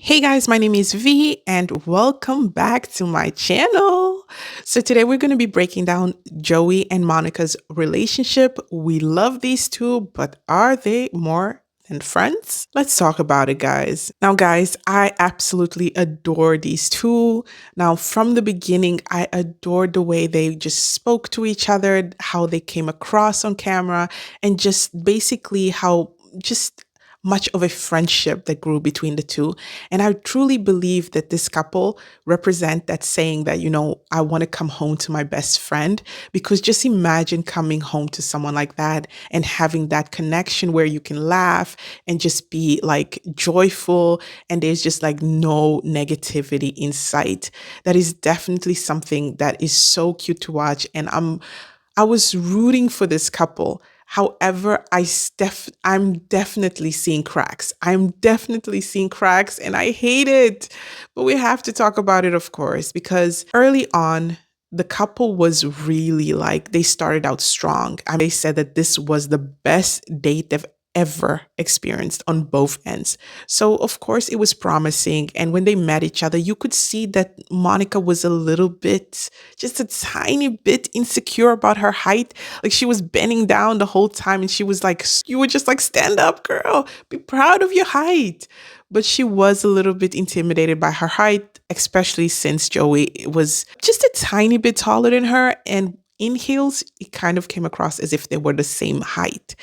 Hey guys, my name is V and welcome back to my channel. So today we're going to be breaking down Joey and Monica's relationship. We love these two, but are they more than friends? Let's talk about it, guys. Now, guys, I absolutely adore these two. Now, from the beginning, I adored the way they just spoke to each other, how they came across on camera, and just basically how just much of a friendship that grew between the two. And I truly believe that this couple represent that saying that, I want to come home to my best friend, because just imagine coming home to someone like that and having that connection where you can laugh and just be like joyful and there's just like no negativity in sight. That is definitely something that is so cute to watch. And I was rooting for this couple. However, I'm definitely seeing cracks. I'm definitely seeing cracks and I hate it. But we have to talk about it, of course, because early on, the couple was really like, they started out strong. I mean, they said that this was the best date they've ever experienced on both ends. So, of course, it was promising. And when they met each other, you could see that Monica was a little bit, just a tiny bit insecure about her height. Like she was bending down the whole time and she was like, you were just like, stand up, girl, be proud of your height. But she was a little bit intimidated by her height, especially since Joey was just a tiny bit taller than her. And in heels, it kind of came across as if they were the same height.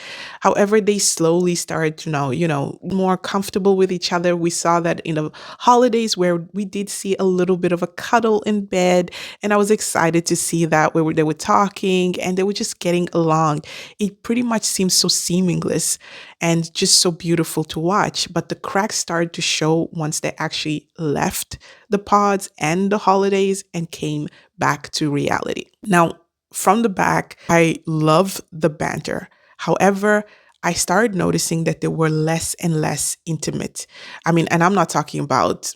However, they slowly started to know, more comfortable with each other. We saw that in the holidays where we did see a little bit of a cuddle in bed. And I was excited to see that where they were talking and they were just getting along. It pretty much seems so seamless and just so beautiful to watch. But the cracks started to show once they actually left the pods and the holidays and came back to reality. Now, from the back, I love the banter. However, I started noticing that they were less and less intimate. I mean, and I'm not talking about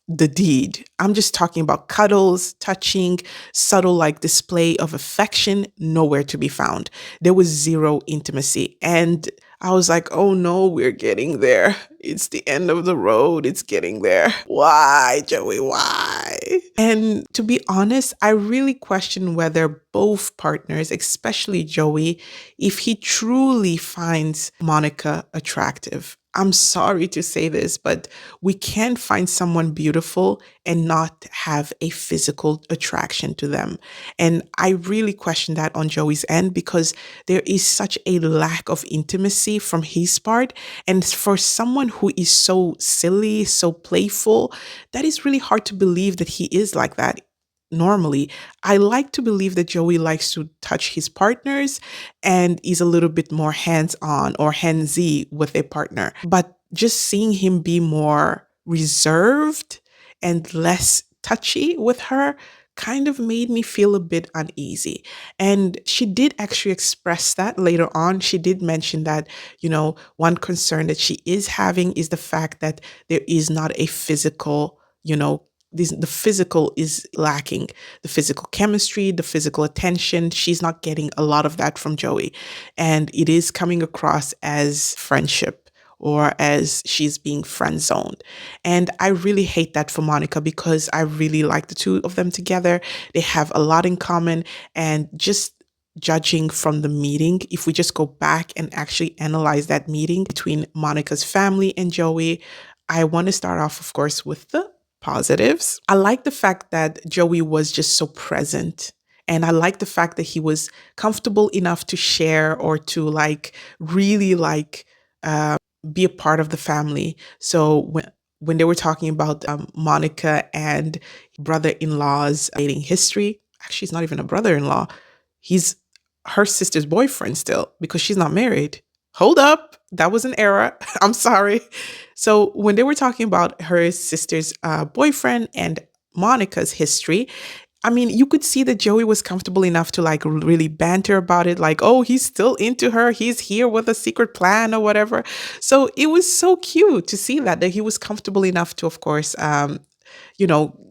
the deed. I'm just talking about cuddles, touching, subtle like display of affection, nowhere to be found. There was zero intimacy. And I was like, oh no, we're getting there. It's the end of the road. It's getting there. Why, Joey? Why? And to be honest, I really question whether both partners, especially Joey, if he truly finds Monica attractive. I'm sorry to say this, but we can't find someone beautiful and not have a physical attraction to them. And I really question that on Joey's end because there is such a lack of intimacy from his part. And for someone who is so silly, so playful, that is really hard to believe that he is like that. Normally, I like to believe that Joey likes to touch his partners and is a little bit more hands on or handsy with a partner. But just seeing him be more reserved and less touchy with her kind of made me feel a bit uneasy. And she did actually express that later on. She did mention that, one concern that she is having is the fact that there is not a physical, the physical is lacking, the physical chemistry, the physical attention. She's not getting a lot of that from Joey. And it is coming across as friendship or as she's being friend zoned. And I really hate that for Monica because I really like the two of them together. They have a lot in common. And just judging from the meeting, if we just go back and actually analyze that meeting between Monica's family and Joey, I want to start off, of course, with the positives. I like the fact that Joey was just so present. And I like the fact that he was comfortable enough to share or to like really like be a part of the family. So when they were talking about Monica and brother-in-law's dating history, actually, he's not even a brother-in-law. He's her sister's boyfriend still because she's not married. Hold up. That was an error. I'm sorry. So when they were talking about her sister's boyfriend and Monica's history, I mean, you could see that Joey was comfortable enough to like really banter about it, like, oh, he's still into her. He's here with a secret plan or whatever. So it was so cute to see that he was comfortable enough to, of course,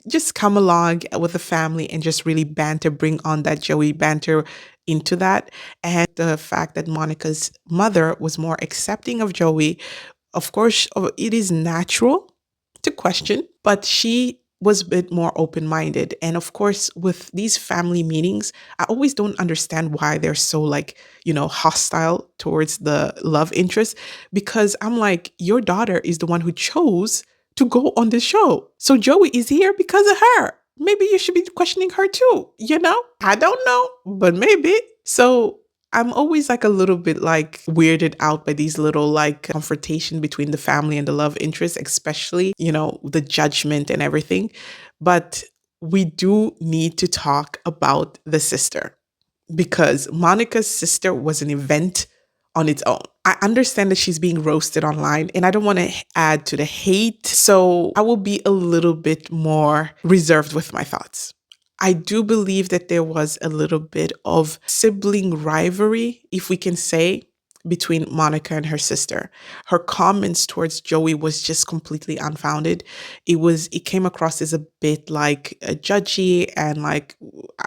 just come along with the family and just really banter, bring on that Joey banter into that. And the fact that Monica's mother was more accepting of Joey, of course, it is natural to question, but she was a bit more open minded. And of course, with these family meetings, I always don't understand why they're so like, hostile towards the love interest, because I'm like, your daughter is the one who chose to go on this show. So Joey is here because of her. Maybe you should be questioning her too, you know? I don't know, but maybe. So I'm always like a little bit like weirded out by these little like confrontation between the family and the love interest, especially, the judgment and everything. But we do need to talk about the sister, because Monica's sister was an event on its own. I understand that she's being roasted online and I don't want to add to the hate. So I will be a little bit more reserved with my thoughts. I do believe that there was a little bit of sibling rivalry, if we can say, between Monica and her sister. Her comments towards Joey was just completely unfounded. It came across as a bit like judgy, and like,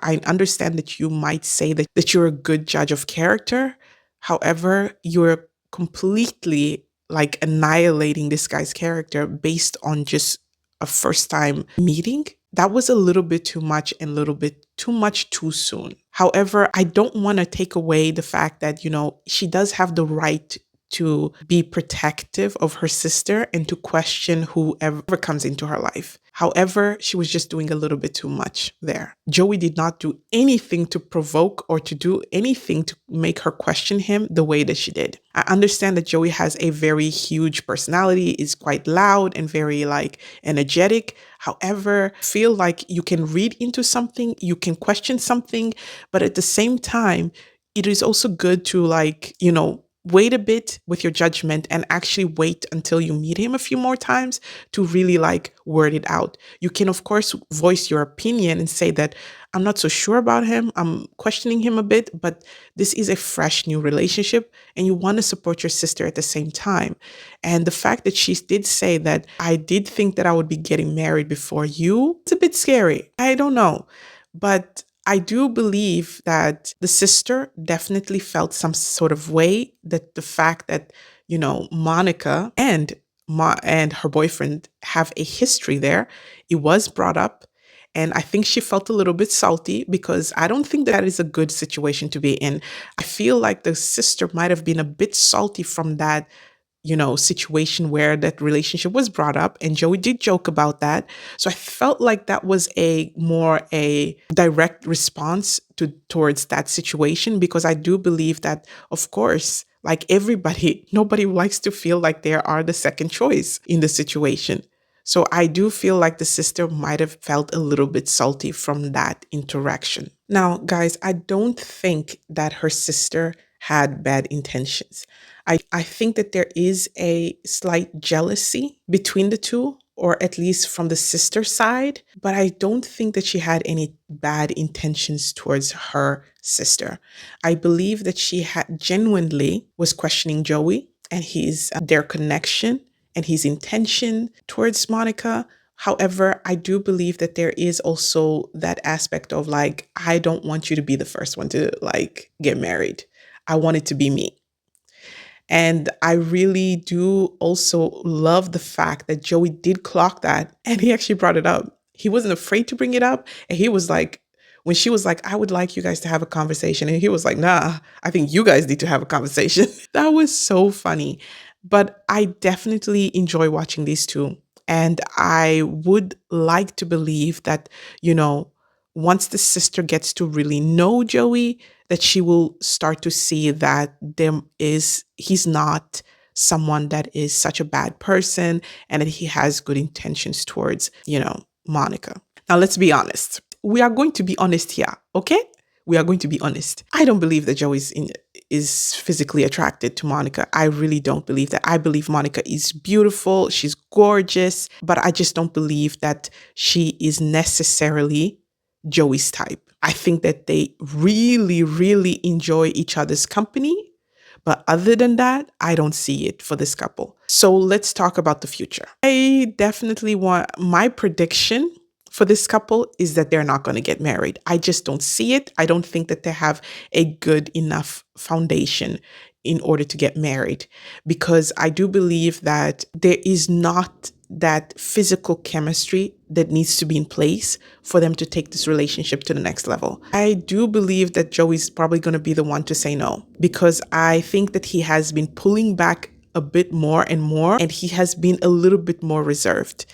I understand that you might say that you're a good judge of character. However, you're completely like annihilating this guy's character based on just a first time meeting. That was a little bit too much and a little bit too much too soon. However, I don't want to take away the fact that, she does have the right to be protective of her sister and to question whoever comes into her life. However, she was just doing a little bit too much there. Joey did not do anything to provoke or to do anything to make her question him the way that she did. I understand that Joey has a very huge personality, is quite loud and very like energetic. However, feel like you can read into something, you can question something, but at the same time, it is also good to like, wait a bit with your judgment and actually wait until you meet him a few more times to really like word it out. You can, of course, voice your opinion and say that I'm not so sure about him. I'm questioning him a bit, but this is a fresh new relationship and you want to support your sister at the same time. And the fact that she did say that I did think that I would be getting married before you, it's a bit scary. I don't know. But I do believe that the sister definitely felt some sort of way, that the fact that, Monica and and her boyfriend have a history there. It was brought up. And I think she felt a little bit salty, because I don't think that is a good situation to be in. I feel like the sister might have been a bit salty from that, situation where that relationship was brought up, and Joey did joke about that. So I felt like that was a direct response towards that situation, because I do believe that, of course, like everybody, nobody likes to feel like they are the second choice in the situation. So I do feel like the sister might have felt a little bit salty from that interaction. Now, guys, I don't think that her sister had bad intentions. I think that there is a slight jealousy between the two, or at least from the sister side, but I don't think that she had any bad intentions towards her sister. I believe that she had genuinely was questioning Joey and his their connection and his intention towards Monica. However, I do believe that there is also that aspect of like, I don't want you to be the first one to like get married. I want it to be me. And I really do also love the fact that Joey did clock that and he actually brought it up. He wasn't afraid to bring it up. And he was like, when she was like, I would like you guys to have a conversation. And he was like, nah, I think you guys need to have a conversation. That was so funny. But I definitely enjoy watching these two. And I would like to believe that, once the sister gets to really know Joey, that she will start to see that he's not someone that is such a bad person, and that he has good intentions towards, Monica. Now let's be honest. We are going to be honest here, okay? We are going to be honest. I don't believe that Joey is physically attracted to Monica. I really don't believe that. I believe Monica is beautiful. She's gorgeous, but I just don't believe that she is necessarily Joey's type. I think that they really, really enjoy each other's company. But other than that, I don't see it for this couple. So let's talk about the future. I definitely want my prediction for this couple is that they're not going to get married. I just don't see it. I don't think that they have a good enough foundation in order to get married, because I do believe that there is not that physical chemistry that needs to be in place for them to take this relationship to the next level. I do believe that Joey's probably going to be the one to say no, because I think that he has been pulling back a bit more and more, and he has been a little bit more reserved.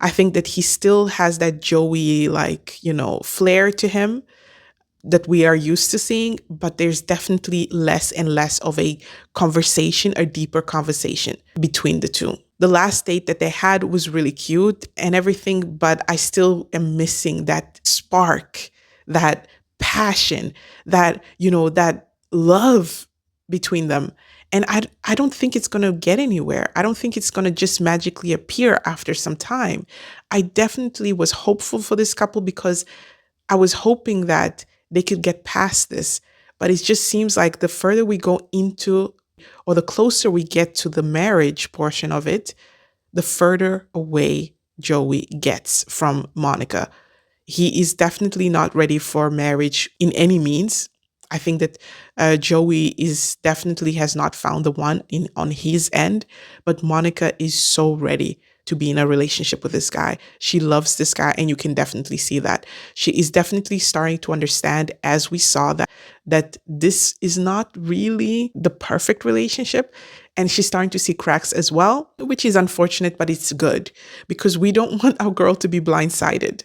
I think that he still has that Joey, like, flair to him that we are used to seeing, but there's definitely less and less of a conversation, a deeper conversation between the two. The last date that they had was really cute and everything, but I still am missing that spark, that passion, that love between them. And I don't think it's going to get anywhere. I don't think it's going to just magically appear after some time. I definitely was hopeful for this couple because I was hoping that they could get past this. But it just seems like the further we go into, or the closer we get to the marriage portion of it, the further away Joey gets from Monica. He is definitely not ready for marriage in any means. I think that Joey is definitely has not found the one on his end, but Monica is so ready to be in a relationship with this guy. She loves this guy, and you can definitely see that. She is definitely starting to understand, as we saw, that this is not really the perfect relationship, and she's starting to see cracks as well, which is unfortunate, but it's good because we don't want our girl to be blindsided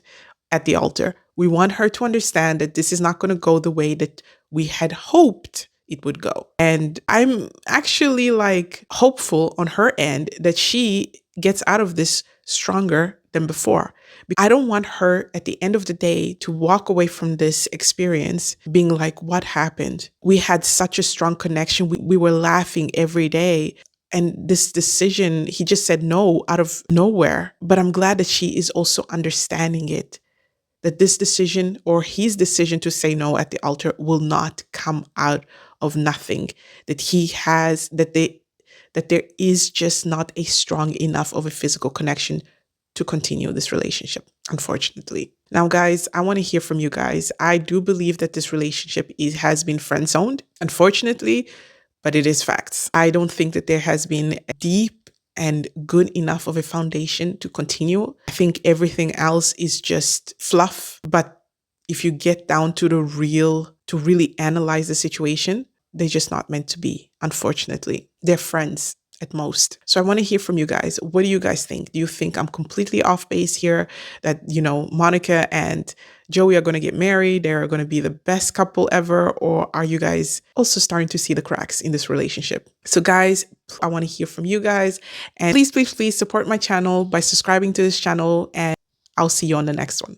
at the altar. We want her to understand that this is not going to go the way that we had hoped it would go. And I'm actually like hopeful on her end that she gets out of this stronger than before. I don't want her at the end of the day to walk away from this experience being like, what happened? We had such a strong connection. We were laughing every day. And this decision, he just said no out of nowhere. But I'm glad that she is also understanding it, that this decision or his decision to say no at the altar will not come out of nothing, that he has, that there is just not a strong enough of a physical connection to continue this relationship, unfortunately. Now, guys, I want to hear from you guys. I do believe that this relationship has been friend-zoned, unfortunately, but it is facts. I don't think that there has been a deep and good enough of a foundation to continue. I think everything else is just fluff. But if you get down to the real, to really analyze the situation, they're just not meant to be, unfortunately. They're friends at most. So I want to hear from you guys. What do you guys think? Do you think I'm completely off base here? That, Monica and Joey are going to get married? They're going to be the best couple ever? Or are you guys also starting to see the cracks in this relationship? So guys, I want to hear from you guys. And please, please, please support my channel by subscribing to this channel. And I'll see you on the next one.